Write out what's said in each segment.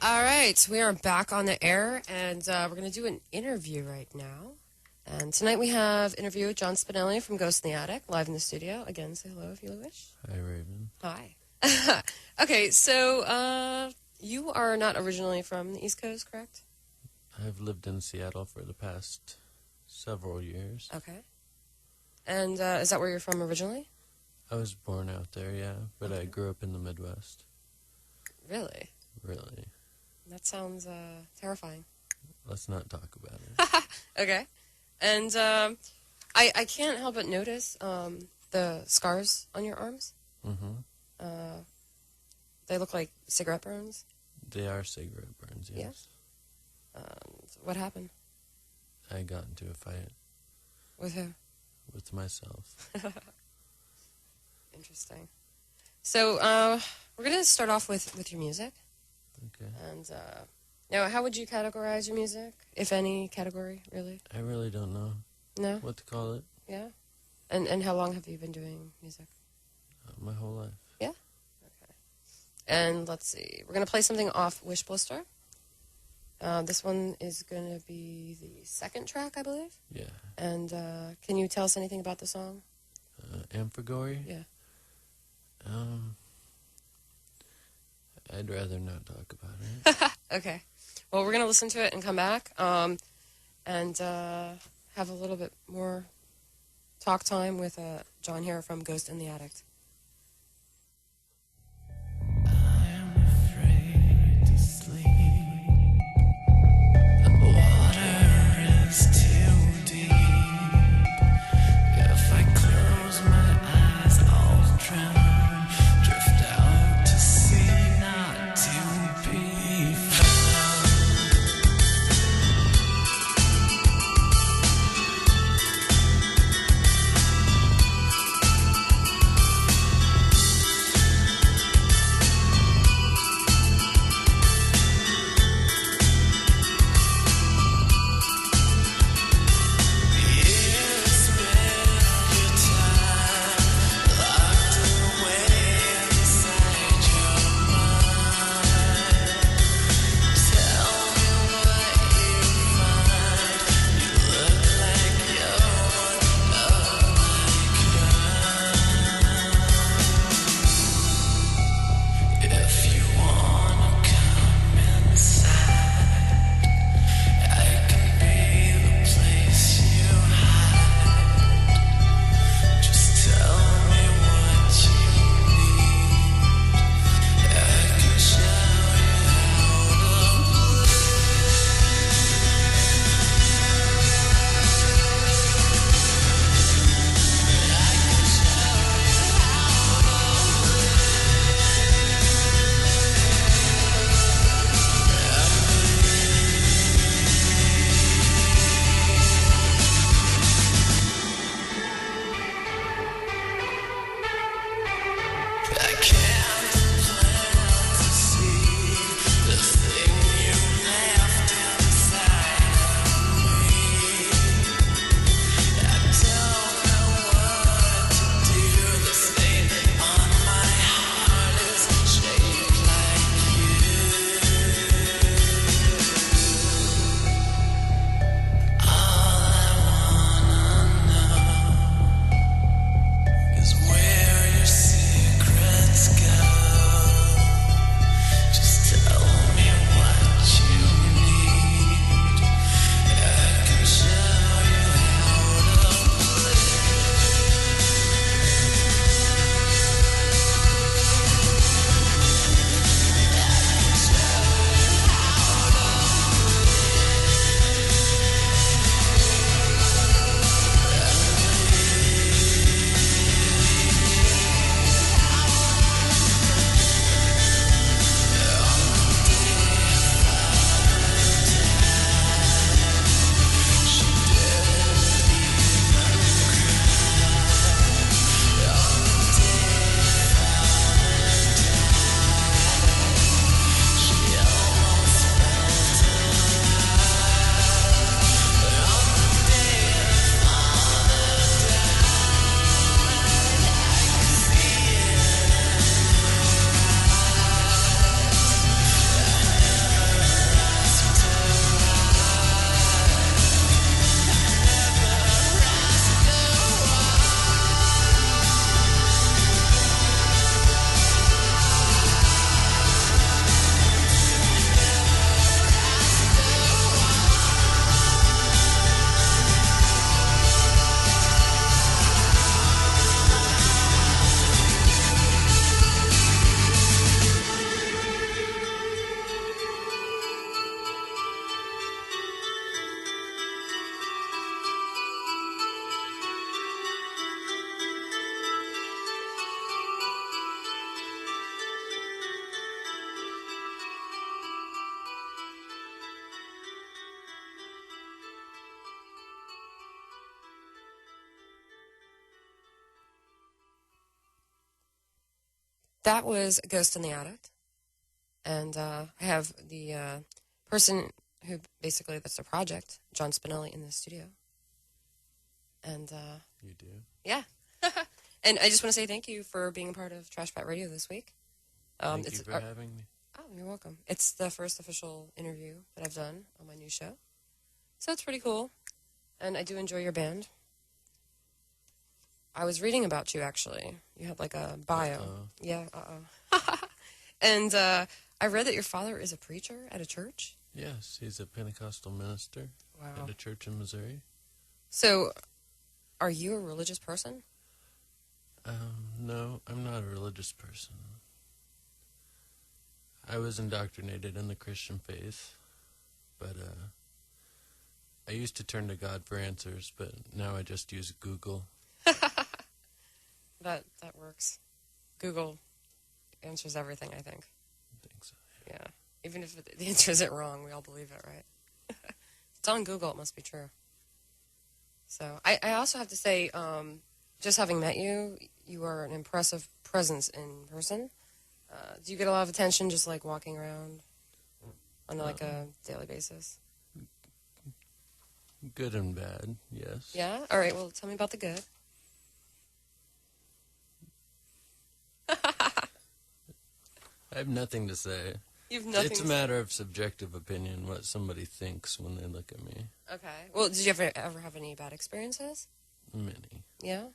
All right, we are back on the air, and we're going to do an interview right now. And tonight we have interview with John Spinelli from Ghost in the Attic, live in the studio. Again, say hello if you wish. Hi, Raven. Hi. Okay, so you are not originally from the East Coast, correct? I've lived in Seattle for the past several years. Okay. And is that where you're from originally? I was born out there, yeah, but I grew up in the Midwest. Really? Really. That sounds terrifying. Let's not talk about it. Okay. And I can't help but notice the scars on your arms. Mm-hmm. They look like cigarette burns. They are cigarette burns, yes. Yeah? What happened? I got into a fight. With who? With myself. Interesting. So we're going to start off with your music. Okay. And now, how would you categorize your music, if any category, really? I really don't know No? what to call it. Yeah? And how long have you been doing music? My whole life. Yeah? Okay. And let's see. We're going to play something off Wish Blister. This one is going to be the second track, I believe. Yeah. And can you tell us anything about the song? Amphigory? Yeah. I'd rather not talk about it. Okay. Well, we're going to listen to it and come back and have a little bit more talk time with John here from Ghost in the Addict. that was Ghost in the Attic. And I have the person who basically, that's the project, John Spinelli, in the studio. And You do? yeah. And I just want to say thank you for being a part of Trashbat Radio this week. Thank you for having me. Oh, you're welcome. It's the first official interview that I've done on my new show. So it's pretty cool. And I do enjoy your band. I was reading about you, actually. You had like a bio. Yeah, And I read that your father is a preacher at a church. Yes, he's a Pentecostal minister at a church in Missouri. So, are you a religious person? No, I'm not a religious person. I was indoctrinated in the Christian faith, but I used to turn to God for answers, but now I just use Google. That works. Google answers everything, I think. I think so. Yeah. Even if the answer isn't wrong, we all believe it, right? It's on Google, it must be true. So, I also have to say, just having met you, you are an impressive presence in person. Do you get a lot of attention just, like, walking around on, like, a daily basis? Good and bad, yes. Yeah? All right, well, tell me about the good. I have nothing to say. You've nothing It's a matter of subjective opinion, what somebody thinks when they look at me. Okay. Well, did you ever have any bad experiences? Many. Yeah?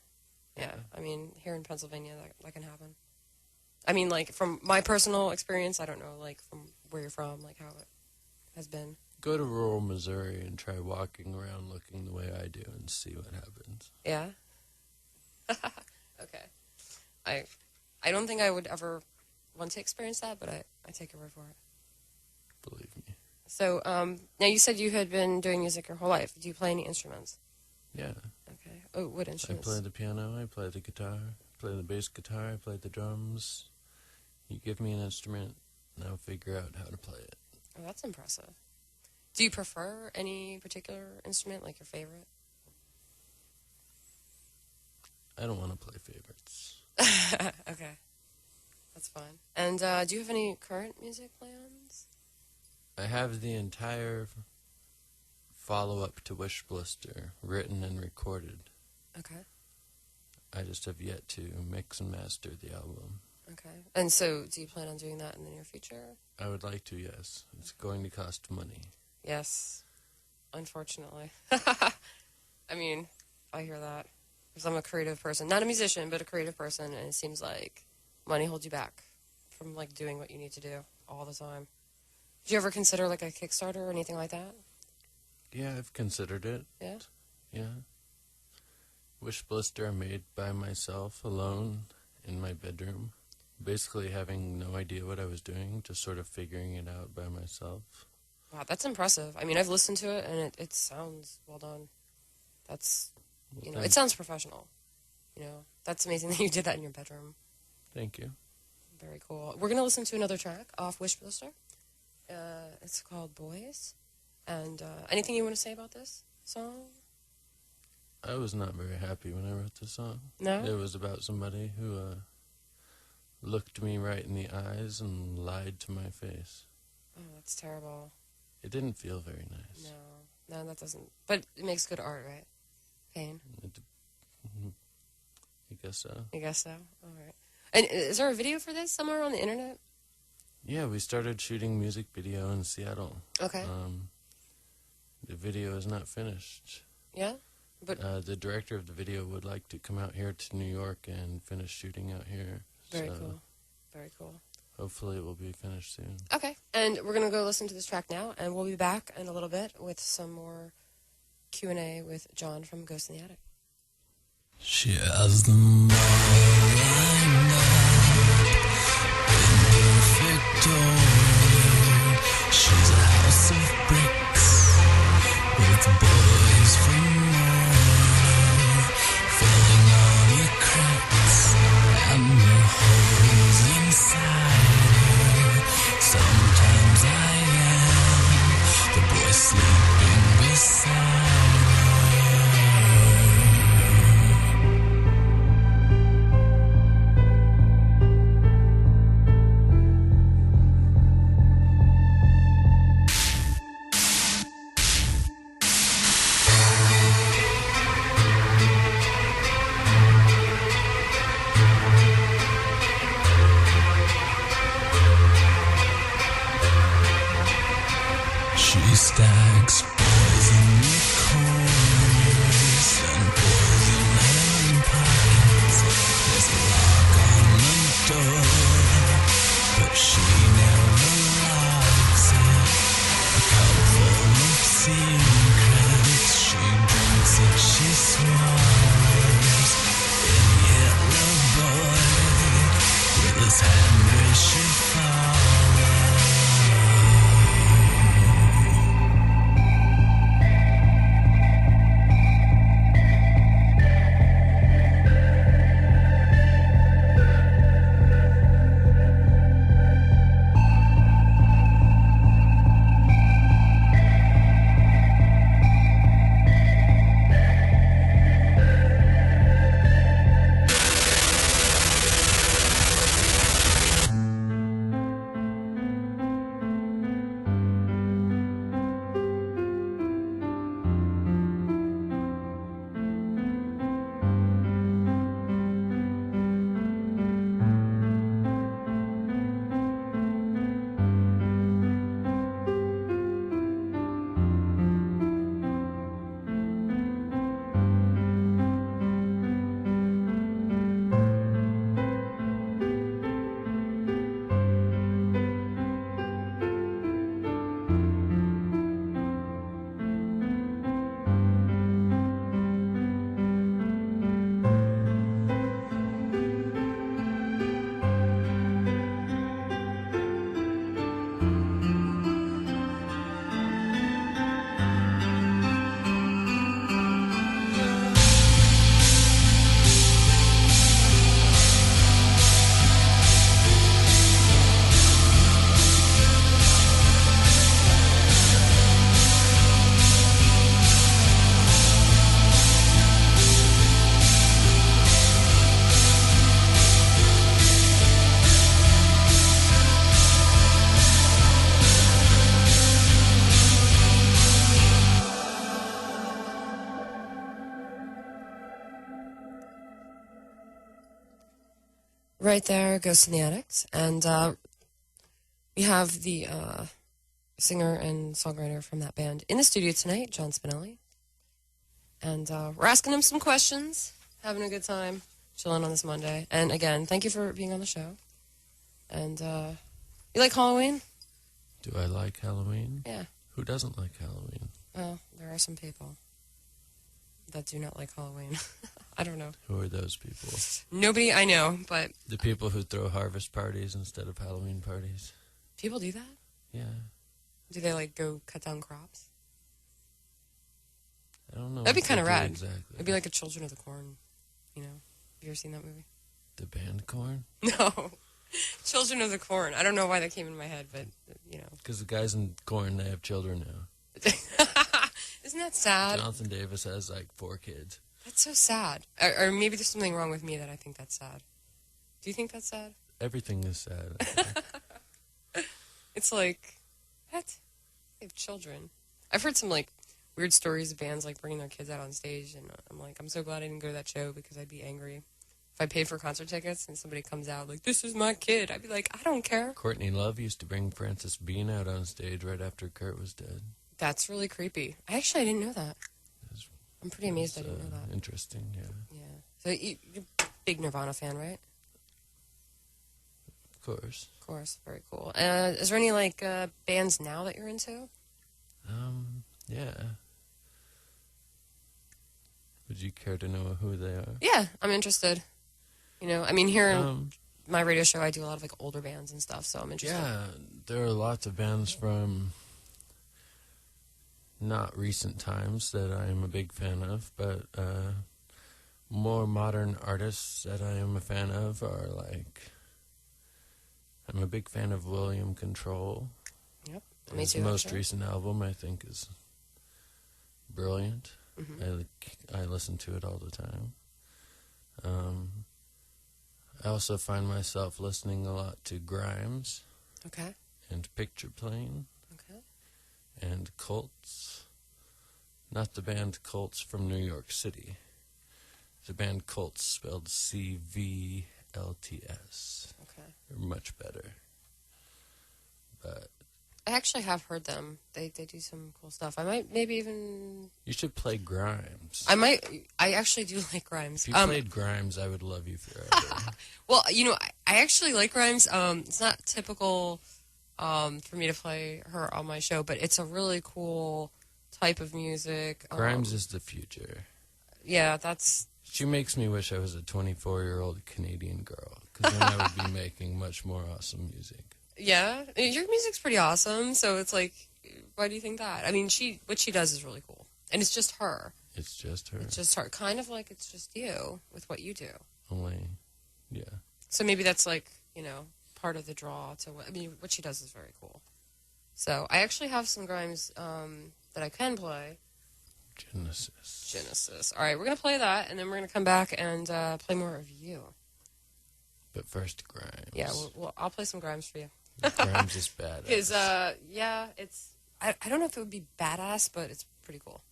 Yeah. I mean, here in Pennsylvania, that can happen. I mean, like, from my personal experience, I don't know, like, from where you're from, like, how it has been. Go to rural Missouri and try walking around looking the way I do and see what happens. Yeah? Okay. I don't think I would ever want to experience that, but I take your word for it. Believe me. So, now you said you had been doing music your whole life. Do you play any instruments? Yeah. Okay. Oh, what instruments? I play the piano, I play the guitar, I play the bass guitar, I play the drums. You give me an instrument, and I'll figure out how to play it. Oh, that's impressive. Do you prefer any particular instrument, like your favorite? I don't want to play favorites. Okay. That's fine. And do you have any current music plans? I have the entire follow-up to Wish Blister written and recorded. Okay. I just have yet to mix and master the album. Okay. And so, do you plan on doing that in the near future? I would like to, yes. It's going to cost money. Yes. Unfortunately. I mean, I hear that. Because I'm a creative person. Not a musician, but a creative person, and it seems like money holds you back from, like, doing what you need to do all the time. Did you ever consider, like, a Kickstarter or anything like that? Yeah, I've considered it. Yeah? Yeah. Wish Blister I made by myself, alone, in my bedroom. Basically having no idea what I was doing, just sort of figuring it out by myself. Wow, that's impressive. I mean, I've listened to it, and it sounds well done. That's, you know, it sounds professional. You know, that's amazing that you did that in your bedroom. Thank you. Very cool. We're going to listen to another track off Wish Blister. It's called Boys. And anything you want to say about this song? I was not very happy when I wrote the song. No? It was about somebody who looked me right in the eyes and lied to my face. Oh, that's terrible. It didn't feel very nice. No, that doesn't. But it makes good art, right? Pain. I guess so. I guess so. All right. And is there a video for this somewhere on the internet? Yeah, we started shooting music video in Seattle. Okay. The video is not finished. Yeah? But the director of the video would like to come out here to New York and finish shooting out here. Very cool. Very cool. Hopefully it will be finished soon. Okay. And we're going to go listen to this track now, and we'll be back in a little bit with some more Q&A with John from Ghost in the Attic. She has the mind in Victoria. She's a house of bricks with boys from Mona filling all the cracks and the holes inside her. Sometimes I am the boy sleeping beside her. stacks, poison the corners and poison in pockets. There's a lock on the door, but she never locks it. A cup full of secrets, she drinks it, she swallows. In yellow boy, with his hand where she follows. Right there, Ghost in the Addict. And we have the singer and songwriter from that band in the studio tonight, John Spinelli. And we're asking him some questions, having a good time, chilling on this Monday. And again, thank you for being on the show. And you like Halloween? Do I like Halloween? Yeah. Who doesn't like Halloween? Well, there are some people that do not like Halloween. I don't know. Who are those people? Nobody I know, but The people who throw harvest parties instead of Halloween parties? people do that? Yeah. Do they, like, go cut down crops? I don't know. That'd be what kind of they do rad. Exactly. It'd be like a Children of the Corn, you know? Have you ever seen that movie? The band Corn? No. Children of the Corn. I don't know why that came in my head, but, you know. Because the guys in Corn, they have children now. Isn't that sad? Jonathan Davis has like 4 kids. That's so sad. Or maybe there's something wrong with me that I think that's sad. Do you think that's sad? Everything is sad. I think. It's like, what? They have children. I've heard some, like, weird stories of bands, like, bringing their kids out on stage, and I'm like, I'm so glad I didn't go to that show because I'd be angry. If I paid for concert tickets and somebody comes out like, this is my kid, I'd be like, I don't care. Courtney Love used to bring Frances Bean out on stage right after Kurt was dead. That's really creepy. I didn't know that. I'm pretty amazed I didn't know that. Interesting, yeah. Yeah. So you're a big Nirvana fan, right? Of course. Of course. Very cool. Is there any, like, bands now that you're into? Yeah. Would you care to know who they are? Yeah, I'm interested. You know, I mean, here in my radio show, I do a lot of, like, older bands and stuff, so I'm interested. Yeah, there are lots of bands from not recent times that I am a big fan of, but more modern artists that I am a fan of are, like, I'm a big fan of William Control. Yep, me His too. most actually. recent album, I think, is brilliant. Mm-hmm. I listen to it all the time. I also find myself listening a lot to Grimes Okay. and Picture Plane Okay. and Colts. Not the band Colts from New York City. The band Colts, spelled CVLTS. Okay. They're much better. But I actually have heard them. They do some cool stuff. I might maybe even. You should play Grimes. I actually do like Grimes. If you played Grimes, I would love you forever. Well, I actually like Grimes. It's not typical for me to play her on my show, but it's a really cool type of music. Grimes is the future. Yeah, that's. She makes me wish I was a 24-year-old Canadian girl, because then I would be making much more awesome music. Yeah, your music's pretty awesome. So it's like, why do you think that? I mean, what she does is really cool, and it's just her. It's just her. It's just her, kind of like it's just you with what you do. Only, yeah. So maybe that's like part of the draw to what what she does is very cool. So I actually have some Grimes that I can play. Genesis. All right, we're gonna play that, and then we're gonna come back and play more of you. But first, Grimes. Yeah, well, I'll play some Grimes for you. Grimes is badass. Because, yeah, it's... I don't know if it would be badass, but it's pretty cool.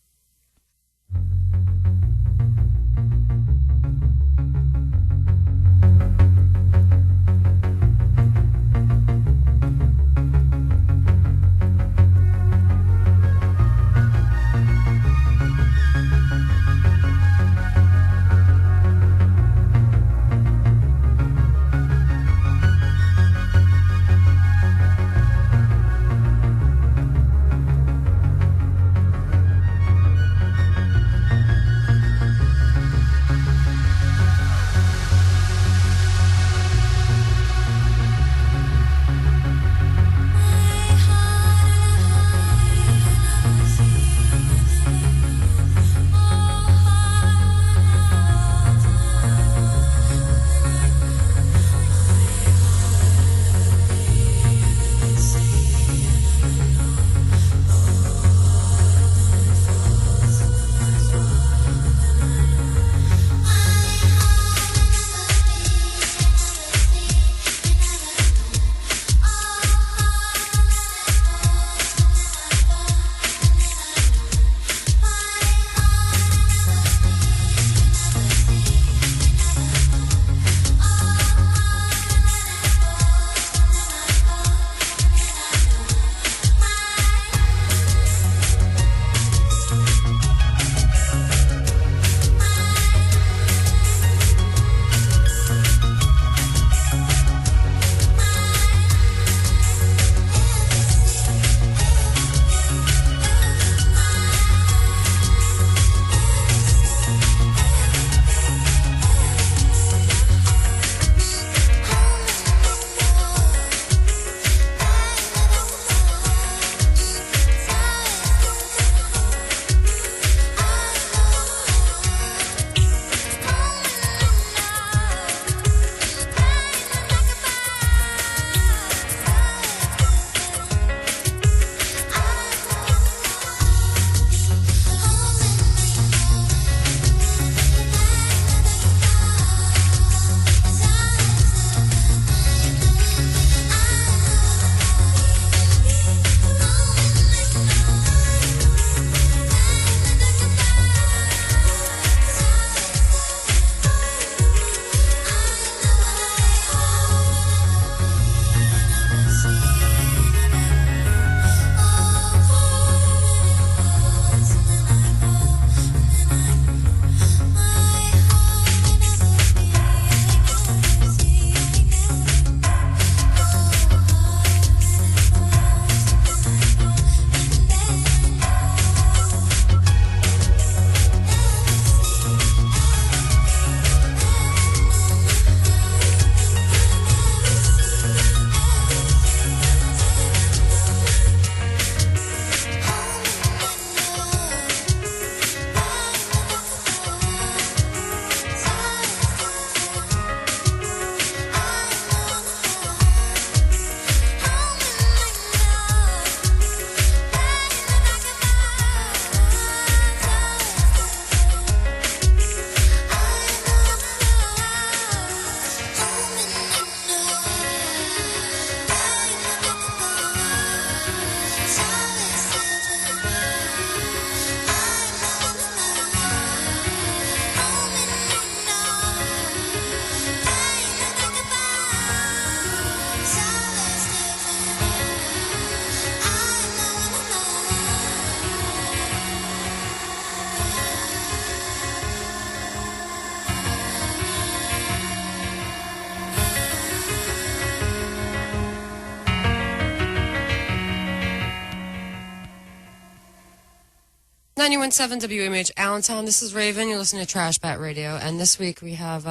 91.7 WMH Allentown. This is Raven. You're listening to Trashbat Radio. And this week we have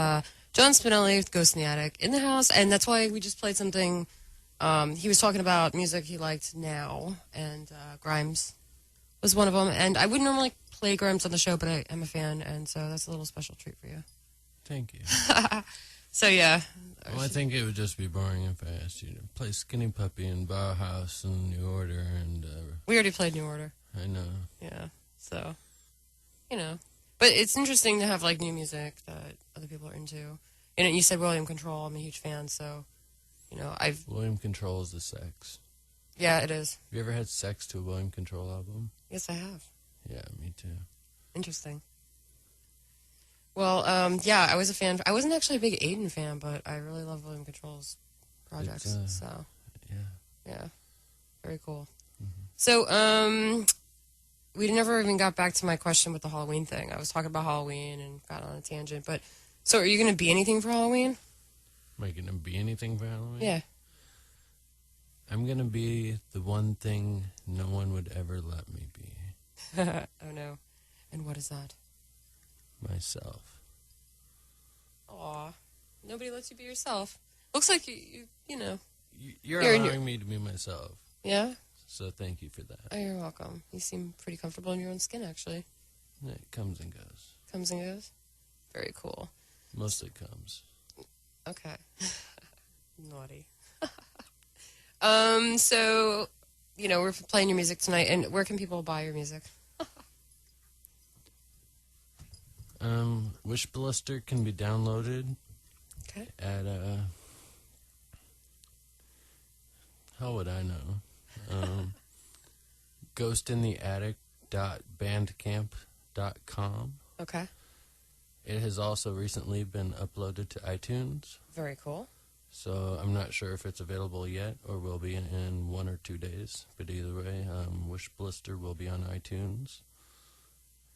John Spinelli with Ghost in the Attic in the house. And that's why we just played something. He was talking about music he liked now. And Grimes was one of them. And I wouldn't normally play Grimes on the show, but I am a fan. And so that's a little special treat for you. Thank you. So, yeah. Well, I think it would just be boring if I asked you to play Skinny Puppy and Bauhaus and New Order. And We already played New Order. I know. Yeah. So, you know. But it's interesting to have, like, new music that other people are into. And you said William Control. I'm a huge fan, so, you know, William Control is the sex. Yeah, it is. Have you ever had sex to a William Control album? Yes, I have. Yeah, me too. Interesting. Well, yeah, I was a fan. I wasn't actually a big Aiden fan, but I really love William Control's projects. So, yeah. Very cool. Mm-hmm. So, we never even got back to my question with the Halloween thing. I was talking about Halloween and got on a tangent. But so, are you going to be anything for Halloween? Am I going to be anything for Halloween? Yeah. I'm going to be the one thing no one would ever let me be. Oh, no. And what is that? Myself. Aw. Nobody lets you be yourself. Looks like you know. You're You're in allowing me to be myself. Yeah? So thank you for that. Oh, you're welcome. You seem pretty comfortable in your own skin, actually. It comes and goes. Comes and goes? Very cool. Mostly comes. Okay. Naughty. So, you know, we're playing your music tonight, and where can people buy your music? Wish Blister can be downloaded Okay. at, how would I know? ghostintheattic.bandcamp.com. Okay. It has also recently been uploaded to iTunes, Very cool. so I'm not sure if it's available yet or will be in 1 or 2 days. But either way, Wish Blister will be on iTunes.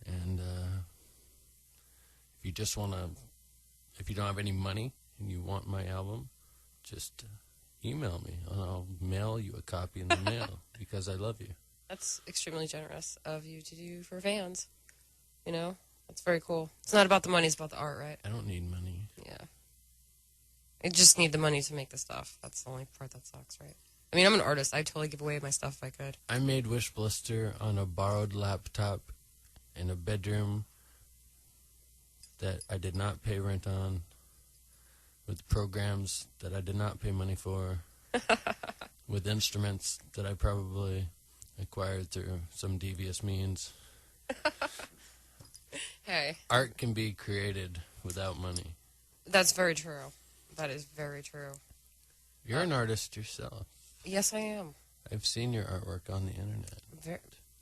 And if you just want to, if you don't have any money and you want my album, just email me and I'll mail you a copy in the mail because I love you. That's extremely generous of you to do for fans. You know, that's very cool. It's not about the money, it's about the art, right? I don't need money. Yeah. I just need the money to make the stuff. That's the only part that sucks, right? I mean, I'm an artist. I'd totally give away my stuff if I could. I made Wish Blister on a borrowed laptop in a bedroom that I did not pay rent on, with programs that I did not pay money for, with instruments that I probably acquired through some devious means. Hey. Art can be created without money. That's very true. That is very true. You're an artist yourself. Yes, I am. I've seen your artwork on the internet.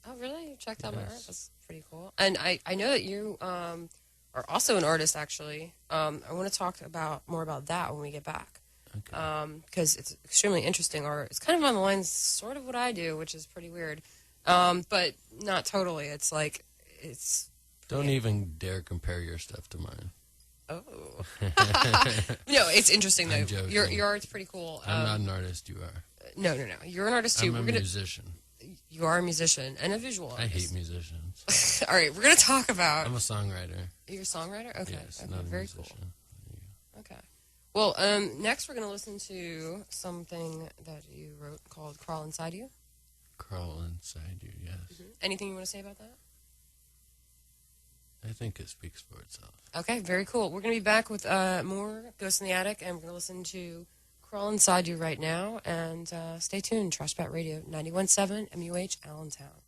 Oh, really? You checked out my art? Yes. That's pretty cool. And I know that you are also an artist, actually. I want to talk more about that when we get back. Okay. Because it's extremely interesting art. It's kind of on the lines sort of what I do, which is pretty weird. But not totally. It's like, Don't even dare compare your stuff to mine. Oh. No, it's interesting, though. I'm joking. Your art's pretty cool. I'm not an artist, you are. No. You're an artist, too. I'm a musician. You are a musician and a visual artist. I hate musicians. All right, we're going to talk about... I'm a songwriter. You're a songwriter? Okay. Yes, Okay, not a very musician. cool. Okay. Well, next we're going to listen to something that you wrote called Crawl Inside You. Crawl inside you, yes. Mm-hmm. Anything you want to say about that? I think it speaks for itself. Okay, very cool. We're going to be back with more Ghost in the Attic, and we're going to listen to Crawl Inside You right now. And stay tuned, Trashbat Radio, 91.7 MUH Allentown.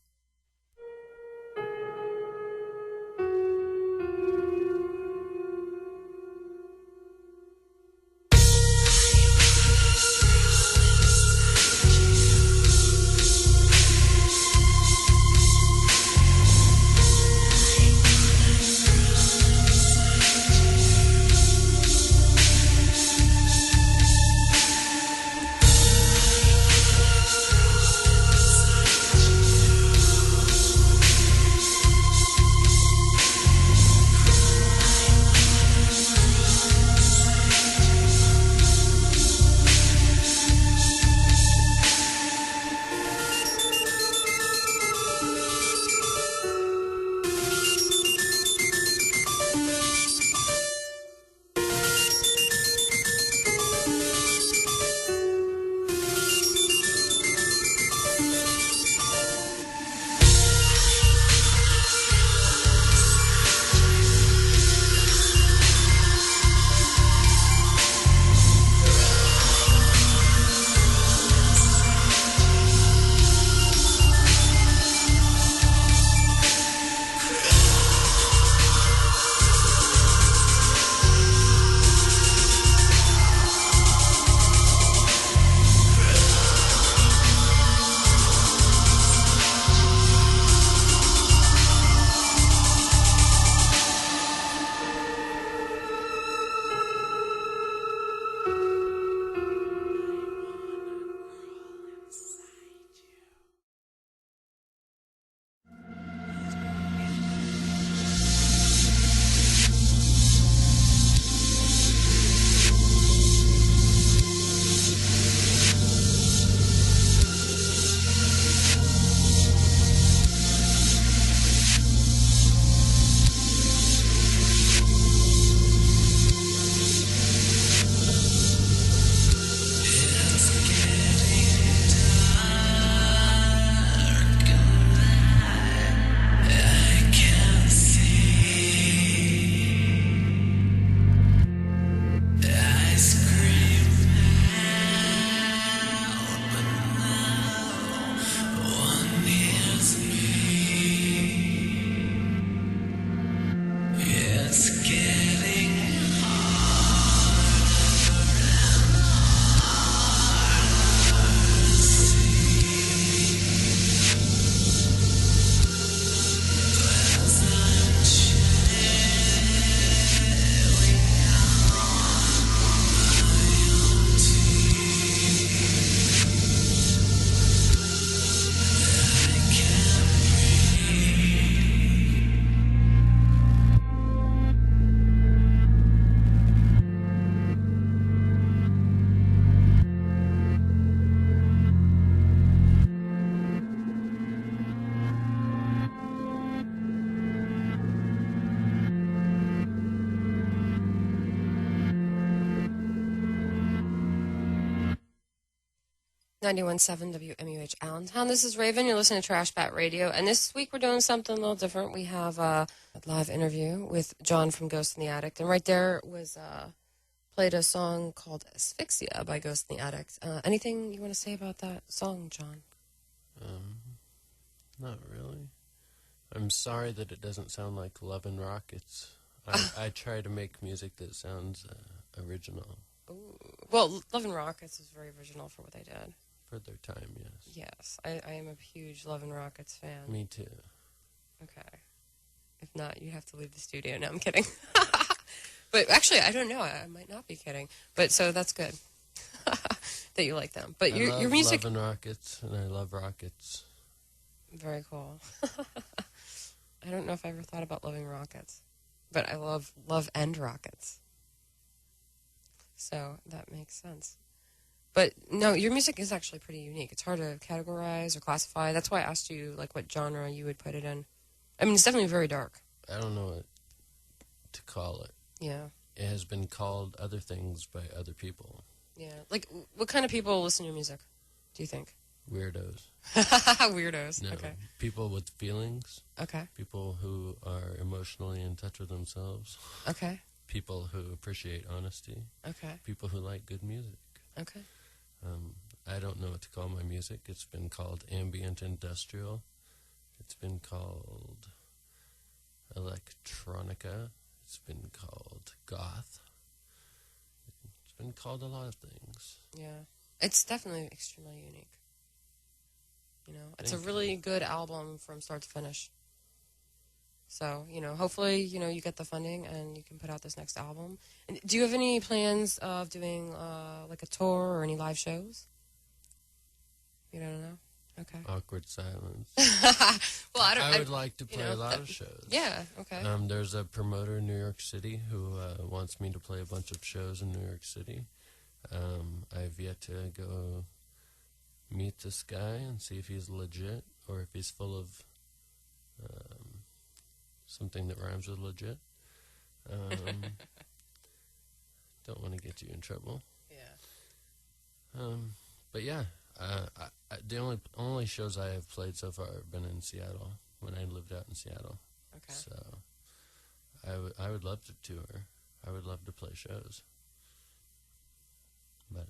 91.7 WMUH Allentown. This is Raven. You're listening to Trashbat Radio. And this week we're doing something a little different. We have a live interview with John from Ghost in the Addict. And right there was played a song called Asphyxia by Ghost in the Addict. Anything you want to say about that song, John? Not really. I'm sorry that it doesn't sound like Love and Rockets. I try to make music that sounds original. Ooh. Well, Love and Rockets is very original for what they did. For their time, yes. Yes, I am a huge Love and Rockets fan. Me too. Okay. If not, you have to leave the studio. No, I'm kidding. But actually, I don't know. I might not be kidding. But so that's good that you like them. But your music. I love Love and Rockets, and I love Rockets. Very cool. I don't know if I ever thought about loving Rockets, but I love and Rockets. So that makes sense. But no, your music is actually pretty unique. It's hard to categorize or classify. That's why I asked you like what genre you would put it in. I mean, it's definitely very dark. I don't know what to call it. Yeah. It has been called other things by other people. Yeah. Like, what kind of people listen to your music, do you think? Weirdos. Weirdos. No, Okay. people with feelings. Okay. People who are emotionally in touch with themselves. Okay. People who appreciate honesty. Okay. People who like good music. Okay. I don't know what to call my music. It's been called ambient industrial. It's been called electronica. It's been called goth. It's been called a lot of things. Yeah. It's definitely extremely unique. You know, it's Thank a really good album from start to finish. So, you know, hopefully, you know, you get the funding and you can put out this next album. And do you have any plans of doing, like a tour or any live shows? You don't know? Okay. Awkward silence. Well, I would like to play a lot of shows. Yeah, okay. There's a promoter in New York City who wants me to play a bunch of shows in New York City. I've yet to go meet this guy and see if he's legit or if he's full of something that rhymes with legit. Don't want to get you in trouble. Yeah. But yeah, the only shows I have played so far have been in Seattle when I lived out in Seattle. Okay. So I would love to tour. I would love to play shows. But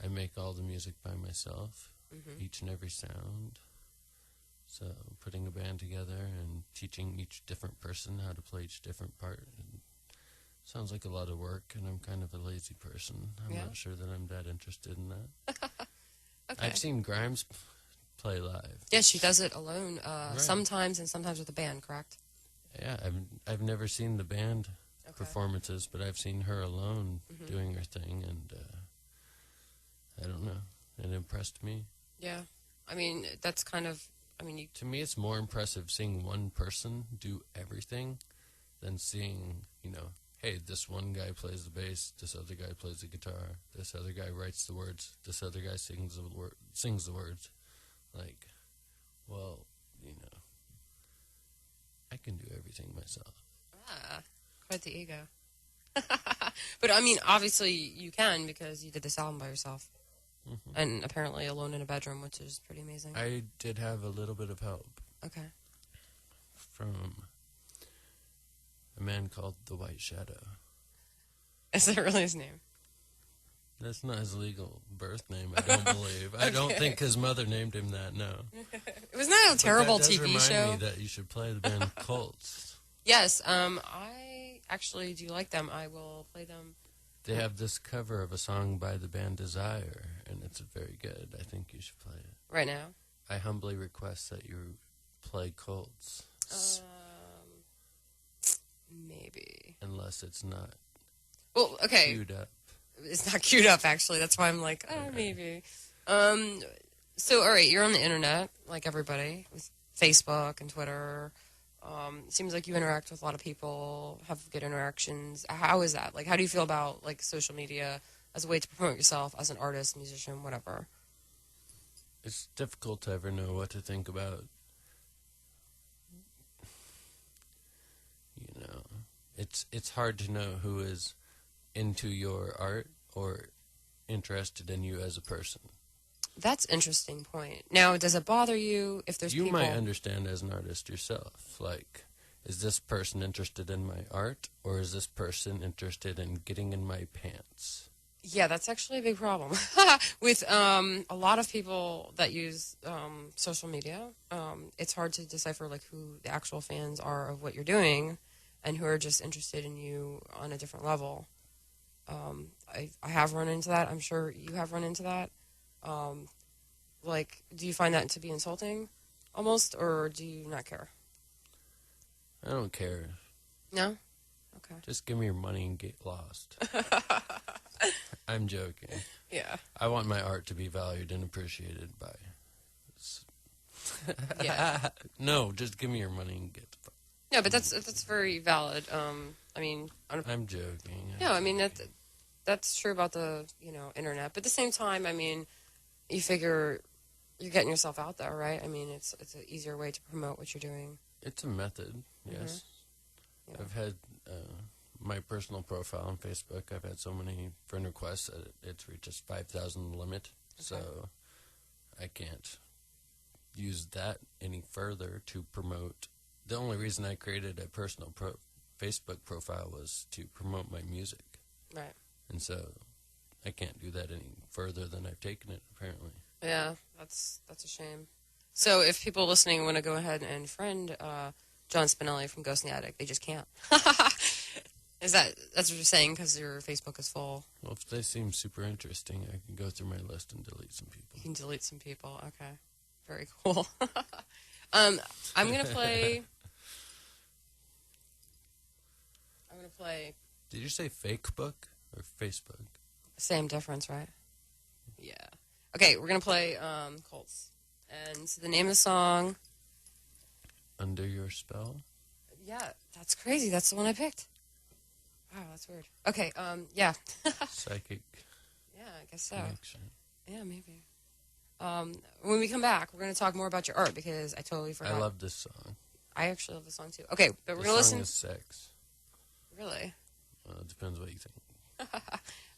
I make all the music by myself, each and every sound. So putting a band together and teaching each different person how to play each different part sounds like a lot of work, and I'm kind of a lazy person. I'm not sure that I'm that interested in that. Okay. I've seen Grimes play live. Yeah, she does it alone Right. sometimes and sometimes with a band, correct? Yeah, I've never seen the band performances, but I've seen her alone doing her thing, and I don't know. It impressed me. Yeah. I mean, that's kind of, To me, it's more impressive seeing one person do everything than seeing, hey, this one guy plays the bass, this other guy plays the guitar, this other guy writes the words, this other guy sings the words. Like, well, I can do everything myself. quite the ego. But, I mean, obviously you can because you did this album by yourself. And apparently alone in a bedroom, which is pretty amazing. I did have a little bit of help. Okay. From a man called the White Shadow. Is that really his name? That's not his legal birth name, I don't believe. I don't think his mother named him that, no. Wasn't that a terrible But that TV does show? remind me that you should play the band Colts. Yes, I actually do like them. I will play them. They have this cover of a song by the band Desire, and it's very good. I think you should play it. Right now? I humbly request that you play Colts. Maybe. Unless it's not Well, okay. queued up. It's not queued up, actually. That's why I'm like, maybe. So, all right, you're on the internet, like everybody, with Facebook and Twitter. Seems like you interact with a lot of people, have good interactions. How is that? Like, how do you feel about, like, social media as a way to promote yourself as an artist, musician, whatever? It's difficult to ever know what to think about. It's hard to know who is into your art or interested in you as a person. That's interesting point. Now, does it bother you if there's You people? might understand as an artist yourself. Like, is this person interested in my art, or is this person interested in getting in my pants? Yeah, that's actually a big problem with a lot of people that use social media. It's hard to decipher like who the actual fans are of what you're doing, and who are just interested in you on a different level. I have run into that. I'm sure you have run into that. Like, do you find that to be insulting, almost, or do you not care? I don't care. No. Okay. Just give me your money and get lost. I'm joking. Yeah. I want my art to be valued and appreciated by... Yeah. No, just give me your money and get... No, but that's very valid. I mean, I'm joking. no, I mean that's true about the internet. But at the same time, I mean, you figure you're getting yourself out there, right? I mean, it's an easier way to promote what you're doing. It's a method, yes. Yeah. I've had my personal profile on Facebook. I've had so many friend requests that it's reached its 5,000 limit. So I can't use that any further to promote. The only reason I created a personal Facebook profile was to promote my music. Right. And so I can't do that any further than I've taken it, apparently. Yeah, that's a shame. So if people listening want to go ahead and friend John Spinelli from Ghost in the Attic, they just can't. That's what you're saying because your Facebook is full? Well, if they seem super interesting, I can go through my list and delete some people. You can delete some people. Okay. Very cool. I'm going to play... Did you say fake book or Facebook? Same difference, right? Yeah. Okay, we're going to play Colts. And so the name of the song... Under Your Spell? Yeah, that's crazy. That's the one I picked. Wow, that's weird. Okay, yeah. Psychic Yeah, I guess so. connection. Yeah, maybe. When we come back, we're going to talk more about your art because I totally forgot. I love this song. I actually love the song too. Okay, but we're The going to song listen... is sex. Really? Well, it depends what you think.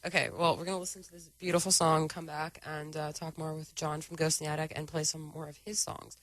Okay, well, we're going to listen to this beautiful song, come back, and talk more with John from Ghost in the Attic and play some more of his songs.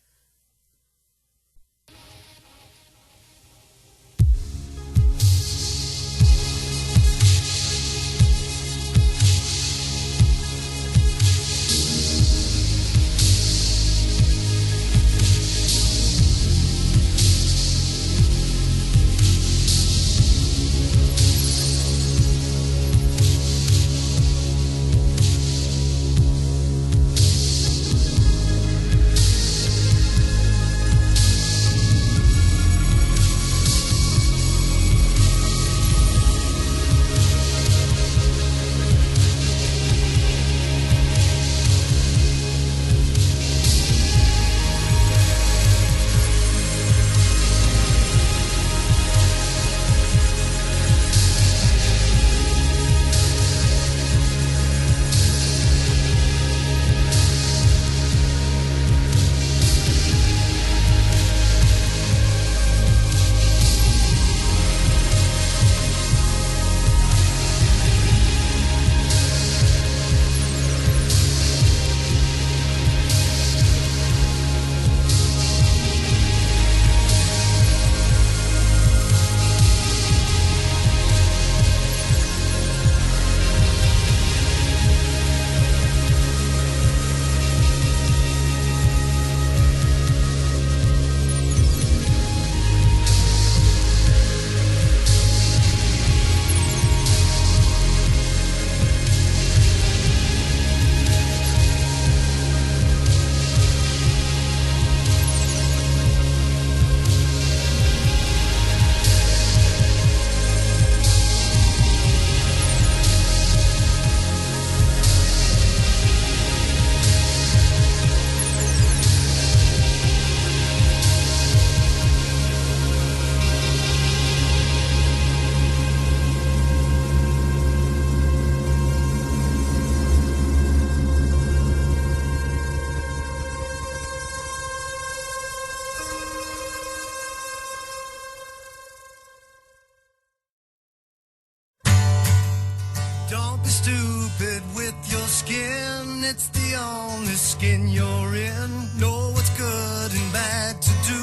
Don't be stupid with your skin, it's the only the skin you're in. Know what's good and bad to do.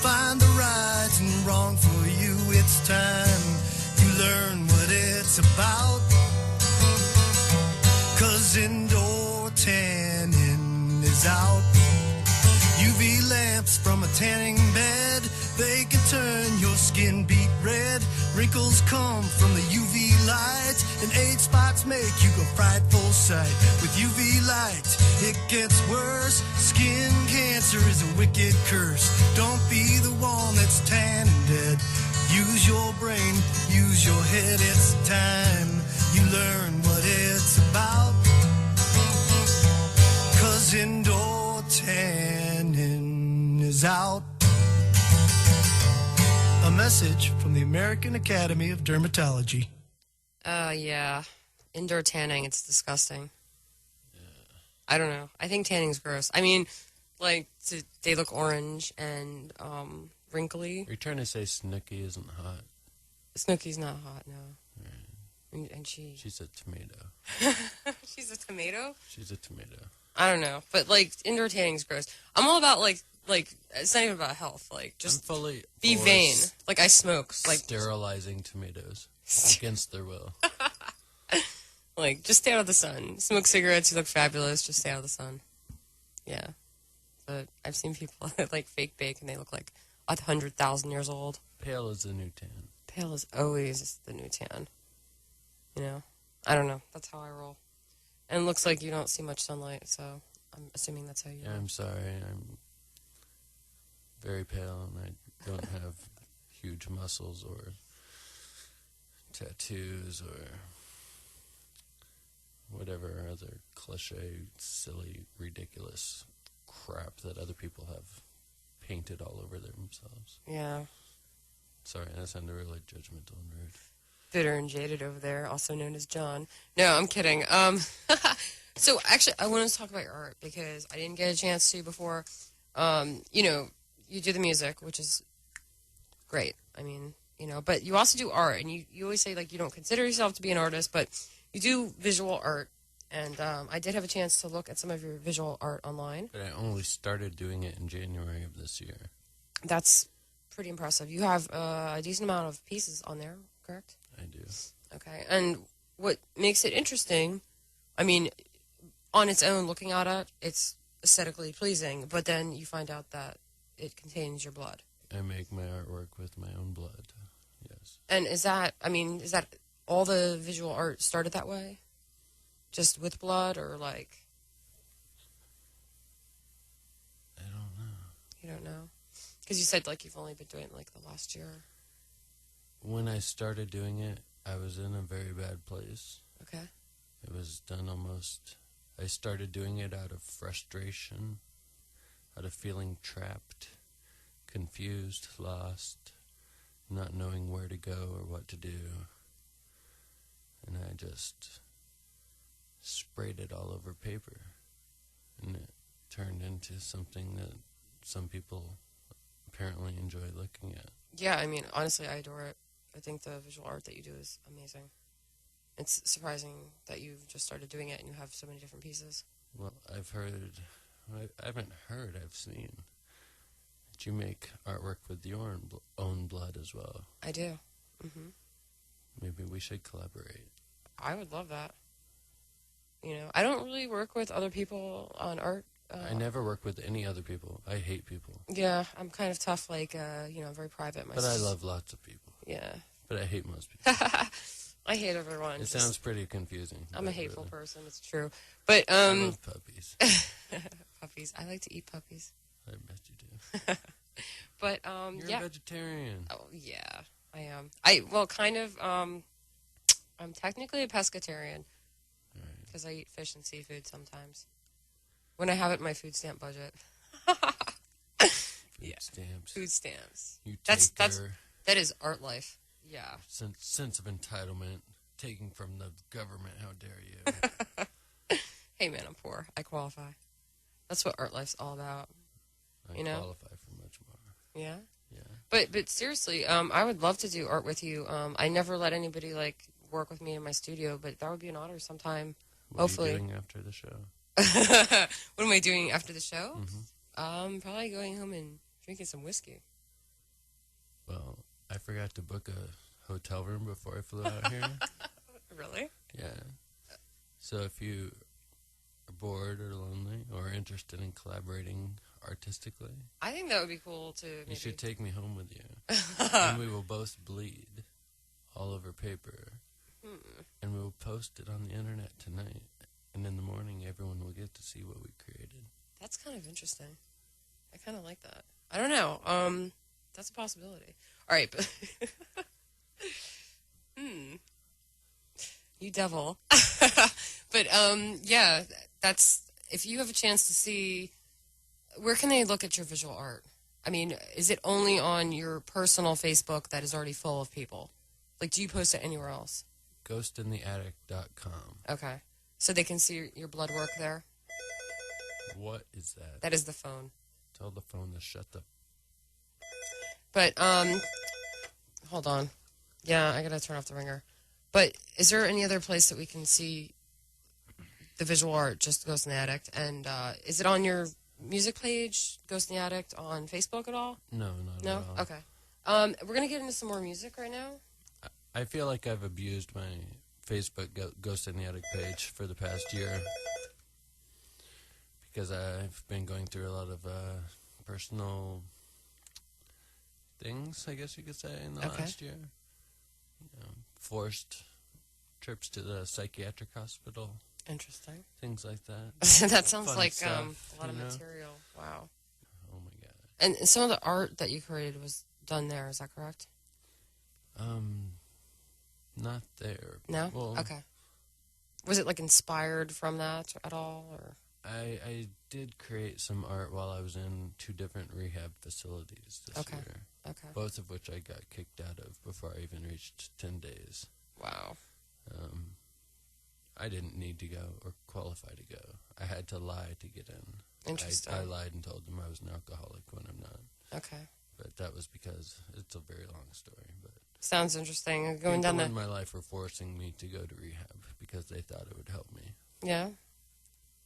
Find the right and wrong for you. It's time you learn what it's about. 'Cause indoor tanning is out. UV lamps from a tanning bed, they can turn your skin beet red. Wrinkles come from the UV light, and age spots make you a frightful sight. With UV light, it gets worse. Skin cancer is a wicked curse. Don't be the one that's tan and dead. Use your brain, use your head. It's time you learn what it's about. 'Cause indoor tanning is out. A message from the American Academy of Dermatology. Yeah. Indoor tanning, it's disgusting. I don't know. I think tanning's gross. I mean, like, they look orange and wrinkly. Are you trying to say Snooki isn't hot? Snooki's not hot, no. Right. And She's a tomato. she's a tomato? She's a tomato. I don't know. But, like, indoor tanning's gross. I'm all about, like, it's not even about health. Like, just I'm fully be for vain. Like, I smoke. Like, sterilizing tomatoes against their will. like, just stay out of the sun. Smoke cigarettes, you look fabulous. Just stay out of the sun. Yeah. But I've seen people that, like, fake bake and they look like 100,000 years old. Pale is the new tan. Pale is always the new tan. You know? I don't know. That's how I roll. And it looks like you don't see much sunlight, so I'm assuming that's how you Yeah, roll. I'm sorry. I'm very pale and I don't have huge muscles or tattoos or whatever other cliche, silly, ridiculous crap that other people have painted all over themselves. Yeah. Sorry, that sounded really judgmental and rude. Bitter and jaded over there, also known as John. No, I'm kidding. So actually, I wanted to talk about your art because I didn't get a chance to before. You know, you do the music, which is great. I mean, you know, but you also do art, and you always say, like, you don't consider yourself to be an artist, but you do visual art. And I did have a chance to look at some of your visual art online. But I only started doing it in January of this year. That's pretty impressive. You have a decent amount of pieces on there, correct? I do. Okay. And what makes it interesting, I mean, on its own, looking at it, it's aesthetically pleasing, but then you find out that it contains your blood. I make my artwork with my own blood, yes. And is that all the visual art started that way? Just with blood, or like... I don't know. You don't know? Because you said, like, you've only been doing it, like, the last year. When I started doing it, I was in a very bad place. Okay. It was done almost... I started doing it out of frustration, out of feeling trapped, confused, lost, not knowing where to go or what to do. And I just sprayed it all over paper. And it turned into something that some people apparently enjoy looking at. Yeah, I mean, honestly, I adore it. I think the visual art that you do is amazing. It's surprising that you've just started doing it and you have so many different pieces. Well, I've seen that you make artwork with your own blood as well. I do. Mm-hmm. Maybe we should collaborate. I would love that. You know, I don't really work with other people on art. I never work with any other people. I hate people. Yeah, I'm kind of tough, like, you know, very private myself. But I love lots of people. Yeah. But I hate most people. I hate everyone. It sounds pretty confusing. I'm a hateful person, it's true. But, I love puppies. Puppies. I like to eat puppies. I bet you do. But, You're yeah. a vegetarian. Oh, yeah, I am. Kind of, I'm technically a pescatarian. Because I eat fish and seafood sometimes. When I have it in my food stamp budget. Food stamps. Food stamps. You take That is art life. Yeah. sense of entitlement, taking from the government. How dare you? Hey, man, I'm poor. I qualify. That's what art life's all about. I You know? qualify for much more. Yeah? Yeah. But seriously, I would love to do art with you. I never let anybody, like, work with me in my studio, but that would be an honor sometime. What Hopefully. are you doing after the show? What am I doing after the show? Mm-hmm. Probably going home and drinking some whiskey. Well, I forgot to book a hotel room before I flew out here. Really? Yeah. So if you are bored or lonely or interested in collaborating artistically, I think that would be cool to maybe... you should take me home with you. And we will both bleed all over paper. And we will post it on the internet tonight. And in the morning, everyone will get to see what we created. That's kind of interesting. I kind of like that. I don't know. That's a possibility. All right, but... You devil. But, yeah, that's... If you have a chance to see... Where can they look at your visual art? I mean, is it only on your personal Facebook that is already full of people? Like, do you post it anywhere else? Ghostintheattic.com. Okay. So they can see your blood work there? What is that? That is the phone. Tell the phone to shut the... But, hold on. Yeah, I gotta turn off the ringer. But is there any other place that we can see the visual art, just Ghost in the Addict? And is it on your music page, Ghost in the Addict, on Facebook at all? No, not No? at all. Okay. We're gonna get into some more music right now. I feel like I've abused my Facebook Ghost in the Attic page for the past year because I've been going through a lot of personal things, I guess you could say, in the last year. You know, forced trips to the psychiatric hospital, Interesting. things like that. That sounds Fun like stuff, a lot of you know? material. Wow. Oh my god. And some of the art that you created was done there, is that correct? Not there. No? Well, Okay. Was it, like, inspired from that at all, or? I did create some art while I was in 2 different rehab facilities this year. Okay. Both of which I got kicked out of before I even reached 10 days. Wow. I didn't need to go or qualify to go. I had to lie to get in. Interesting. I lied and told them I was an alcoholic when I'm not. Okay. But that was because it's a very long story. But Sounds interesting. Going people down in the... my life were forcing me to go to rehab because they thought it would help me. Yeah?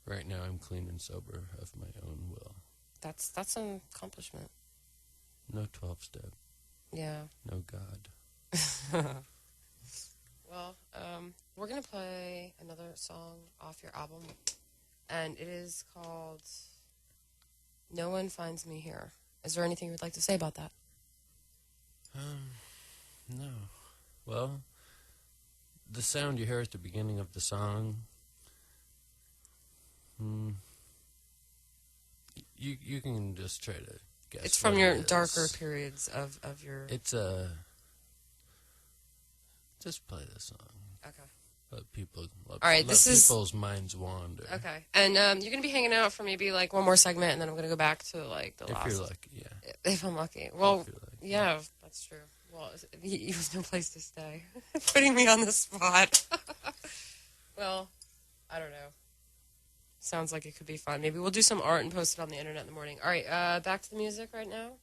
Right now I'm clean and sober of my own will. That's an accomplishment. No 12-step. Yeah. No God. Well, we're going to play another song off your album, and it is called No One Finds Me Here. Is there anything you would like to say about that? No. Well, the sound you hear at the beginning of the song, you can just try to guess. It's from what your it is. darker periods of your... It's just play the song. Okay. Let people. All right, let people's minds wander. Okay. And you're going to be hanging out for maybe, like, one more segment, and then I'm going to go back to, like, the last... If you're lucky, yeah. If I'm lucky. Well, If you're lucky. yeah, that's true. Well, you have no place to stay. Putting me on the spot. Well, I don't know. Sounds like it could be fun. Maybe we'll do some art and post it on the internet in the morning. All right, back to the music right now.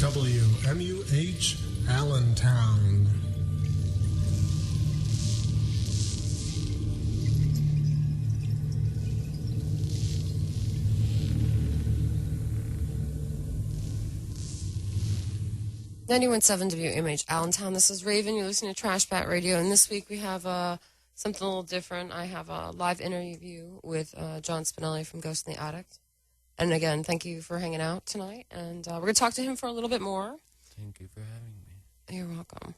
WMUH Allentown. .91.7 WMH Allentown. This is Raven. You're listening to Trashbat Radio, and this week we have something a little different. I have a live interview with John Spinelli from Ghost in the Addict. And again, thank you for hanging out tonight, and we're going to talk to him for a little bit more. Thank you for having me. You're welcome.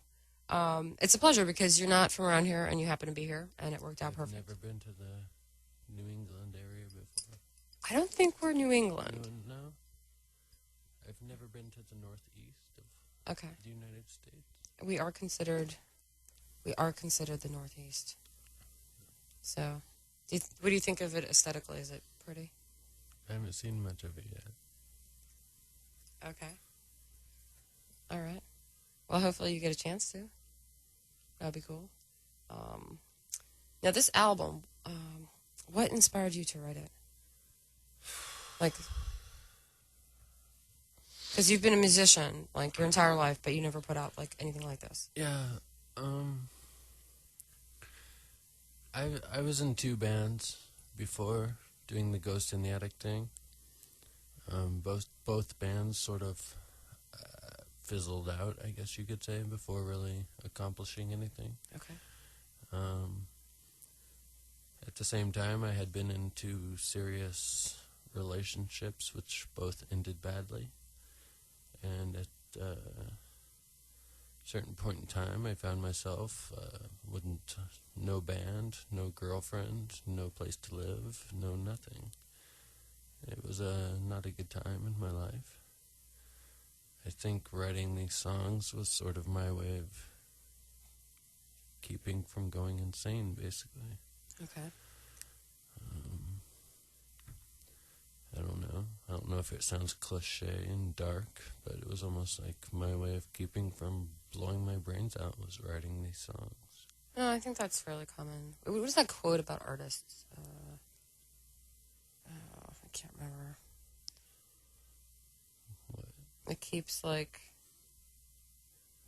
It's a pleasure because you're not from around here, and you happen to be here, and it worked out perfect. I've never been to the New England area before. I don't think we're New England. No? I've never been to the northeast of the United States. We are considered the Northeast. So, what do you think of it aesthetically? Is it pretty? I haven't seen much of it yet. Okay. All right. Well, hopefully you get a chance to. That'd be cool. Now, this album, what inspired you to write it? Like, because you've been a musician, like, your entire life, but you never put out, like, anything like this. Yeah, I was in 2 bands before doing the Ghost in the Attic thing. Both bands sort of fizzled out, I guess you could say, before really accomplishing anything. Okay. At the same time, I had been in 2 serious relationships, which both ended badly. And at a certain point in time, I found myself with no band, no girlfriend, no place to live, no nothing. It was not a good time in my life. I think writing these songs was sort of my way of keeping from going insane, basically. Okay. I don't know. I don't know if it sounds cliche and dark, but it was almost like my way of keeping from blowing my brains out was writing these songs. No, I think that's fairly common. What is that quote about artists? I can't remember. What? It keeps, like,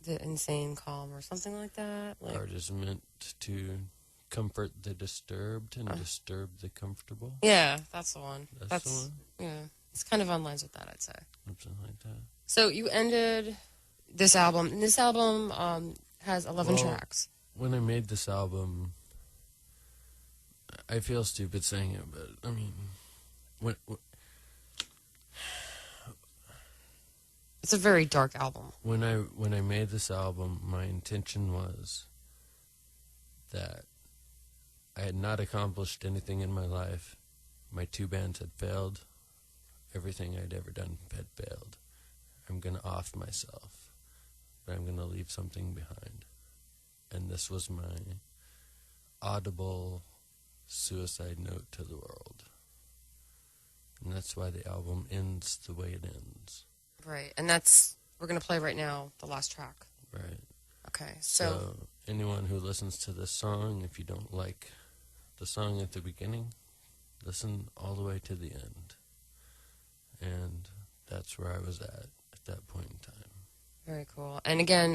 the insane calm or something like that. Like, Art is meant to comfort the disturbed and disturb the comfortable. yeah, that's the one. That's the one? Yeah, it's kind of on lines with that, I'd say. Something like that. So you ended this album, and this album has 11 tracks. When I made this album, I feel stupid saying it, but I mean, when It's a very dark album. When I made this album, my intention was that I had not accomplished anything in my life. My 2 bands had failed. Everything I'd ever done had failed. I'm going to off myself, but I'm going to leave something behind. And this was my audible suicide note to the world. And that's why the album ends the way it ends. Right, and we're going to play right now the last track. Right. Okay, so anyone who listens to this song, if you don't like the song at the beginning, listen all the way to the end. And that's where I was at that point in time. Very cool. And again,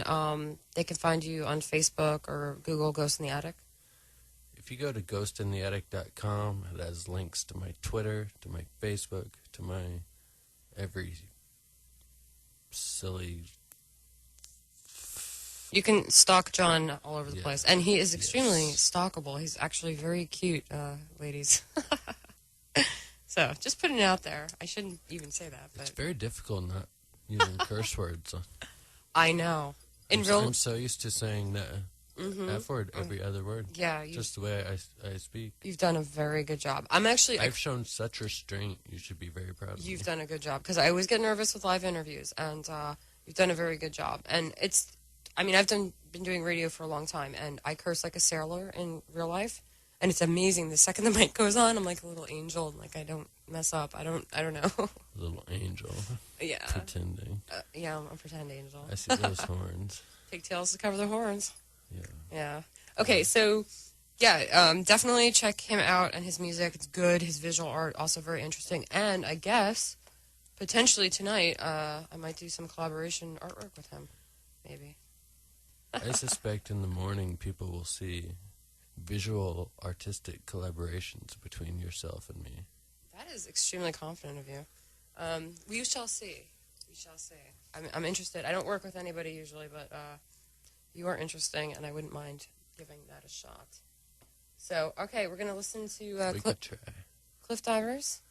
they can find you on Facebook or Google Ghost in the Attic. If you go to ghostintheattic.com, it has links to my Twitter, to my Facebook, to my every silly... You can stalk John all over the place. And he is extremely stalkable. He's actually very cute, ladies. So, just putting it out there. I shouldn't even say that. But it's very difficult not using curse words. I know. I'm so used to saying that F word every other word. Yeah. Just the way I speak. You've done a very good job. I've shown such restraint. You should be very proud of me. You've done a good job. Because I always get nervous with live interviews. And you've done a very good job. And I've been doing radio for a long time. And I curse like a sailor in real life. And it's amazing. The second the mic goes on, I'm like a little angel. And, like, I don't mess up. I don't know. Little angel. Yeah. Pretending. Yeah, I'm a pretend angel. I see those horns. Pigtails to cover the horns. Yeah. Yeah. Okay, so, yeah, definitely check him out and his music. It's good. His visual art, also very interesting. And I guess potentially tonight, I might do some collaboration artwork with him. Maybe. I suspect in the morning people will see visual artistic collaborations between yourself and me. That is extremely confident of you. We shall see. We shall see. I'm interested. I don't work with anybody usually, but you are interesting, and I wouldn't mind giving that a shot. So, okay, we're going to listen to We could try. Cliff Divers.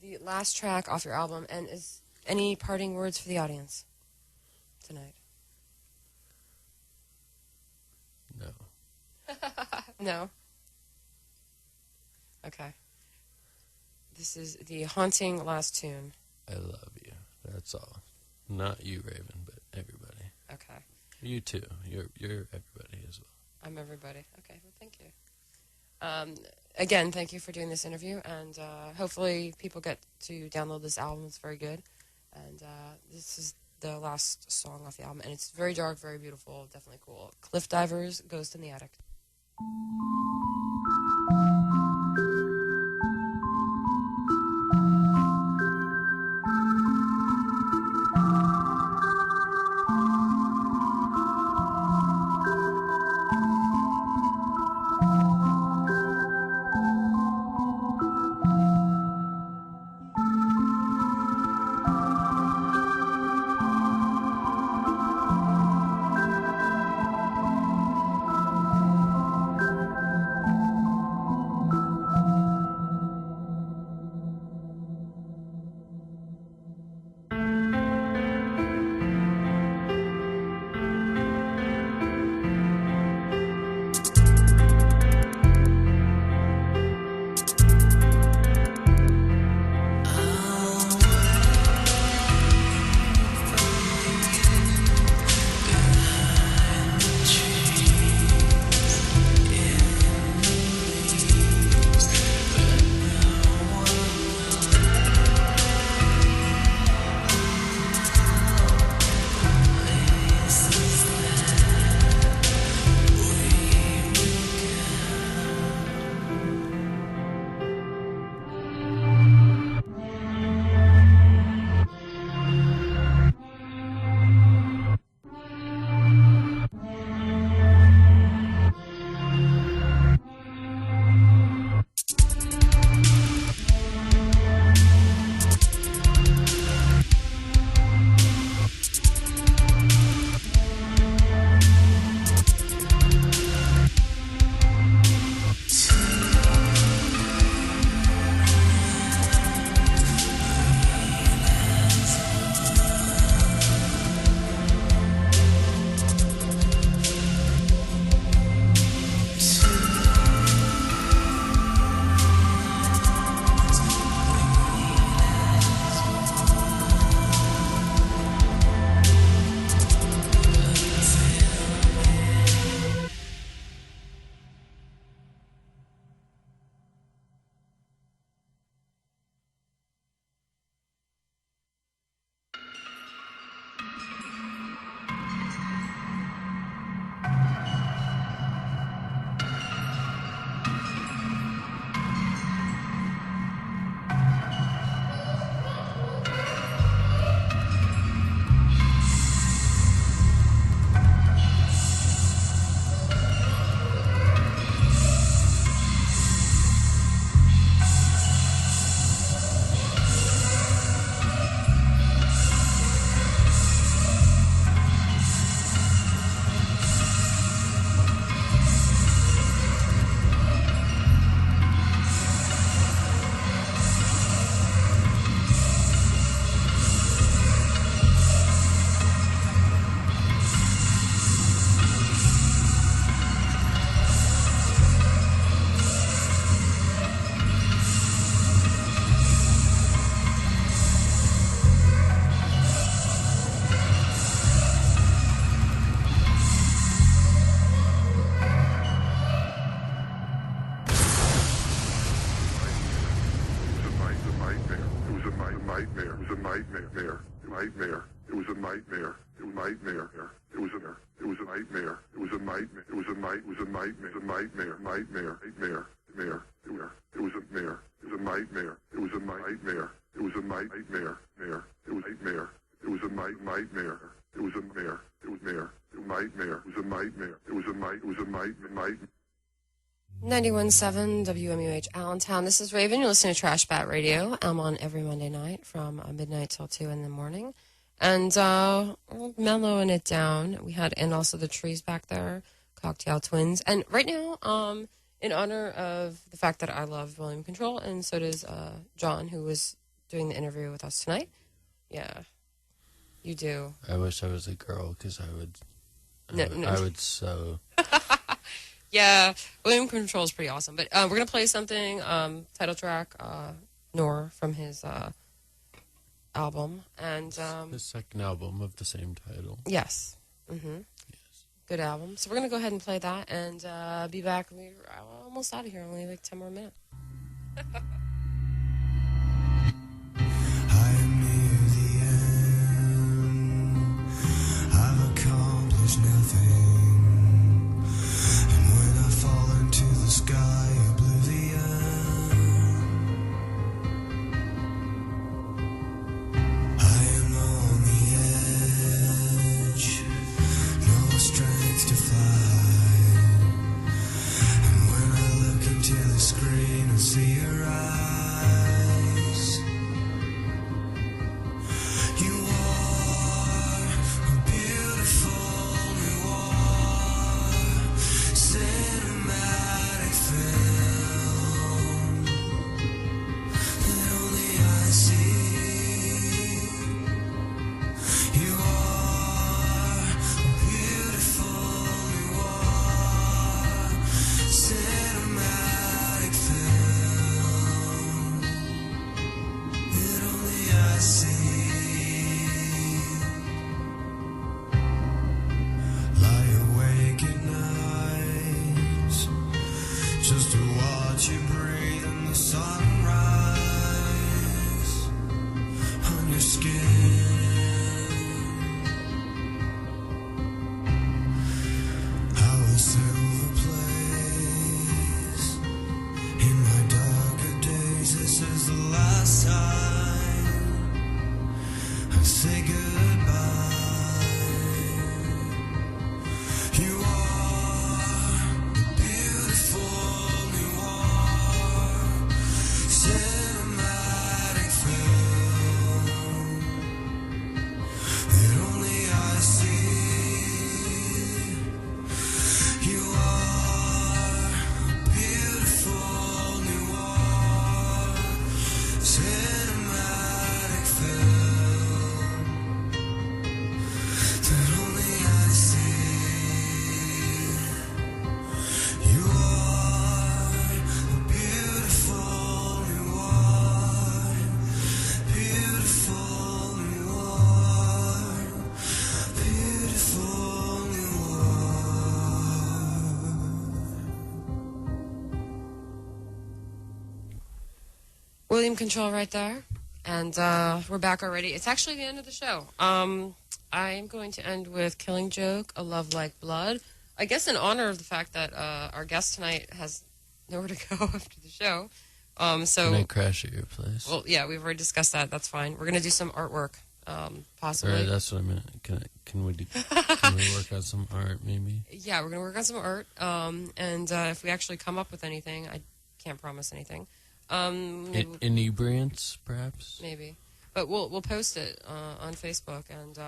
The last track off your album. And is any parting words for the audience tonight? No. No? Okay. This is the haunting last tune. I love you. That's all. Not you, Raven, but everybody. Okay. You too. You're everybody as well. I'm everybody. Okay, well, thank you. Again, thank you for doing this interview, and hopefully people get to download this album. It's very good. And this is the last song off the album, and it's very dark, very beautiful, definitely cool. Cliff Divers, Ghost in the Attic. nightmare. It was a nightmare. It was a nightmare. It was a nightmare. It was a nightmare. It was a nightmare. It was a nightmare. Nightmare. Nightmare. Nightmare. Nightmare. It was a nightmare. It was a It was a nightmare. It was a nightmare. It was a nightmare. It was a nightmare. It was a nightmare. It was nightmare. It was nightmare. It was a nightmare. It was a night. It was a nightmare. 91.7 WMUH Allentown. This is Raven. You're listening to Trashbat Radio. I'm on every Monday night from midnight till 2 in the morning. And we're mellowing it down. We had, and also the trees back there, Cocktail Twins. And right now, in honor of the fact that I love volume control, and so does John, who was doing the interview with us tonight. Yeah, you do. I wish I was a girl because I would so. Yeah, volume control is pretty awesome. But we're going to play something, title track, Nor, from his album. And the second album of the same title. yes. Mm-hmm. Yes. Good album. So we're going to go ahead and play that and be back. We're almost out of here, only like 10 more minutes. I am near the end. I've accomplished nothing. And when I fall into the sky, oblivion, I am on the edge. No strength to fly. And when I look into the screen and see your eyes, you are a beautiful, you are cinematic film that only I see. You are a beautiful, you are cinematic film that only I see. Lie awake at night just to watch you breathe in the sunrise on your skin. How a silver plays in my darker days. This is the last time I say goodbye. You are beautiful, you are cinematic film that only I see. You are beautiful, you are cinematic film that only I see. You are beautiful, you are beautiful, you are beautiful, you are. William Control right there. And we're back already. It's actually the end of the show. I'm going to end with Killing Joke, A Love Like Blood. I guess in honor of the fact that our guest tonight has nowhere to go after the show. Can I crash at your place? Well, yeah, we've already discussed that. That's fine. We're going to do some artwork, possibly. Right, that's what I meant. Can we work on some art, maybe? Yeah, we're going to work on some art. And if we actually come up with anything, I can't promise anything. Inebriants, perhaps? Maybe. But we'll post it on Facebook and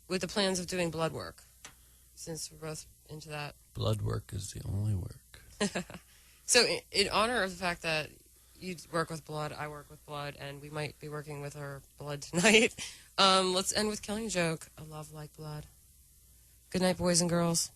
with the plans of doing blood work, since we're both into that. Blood work is the only work. So in honor of the fact that you work with blood, I work with blood, and we might be working with our blood tonight, let's end with Killing Joke, A Love Like Blood. Good night, boys and girls.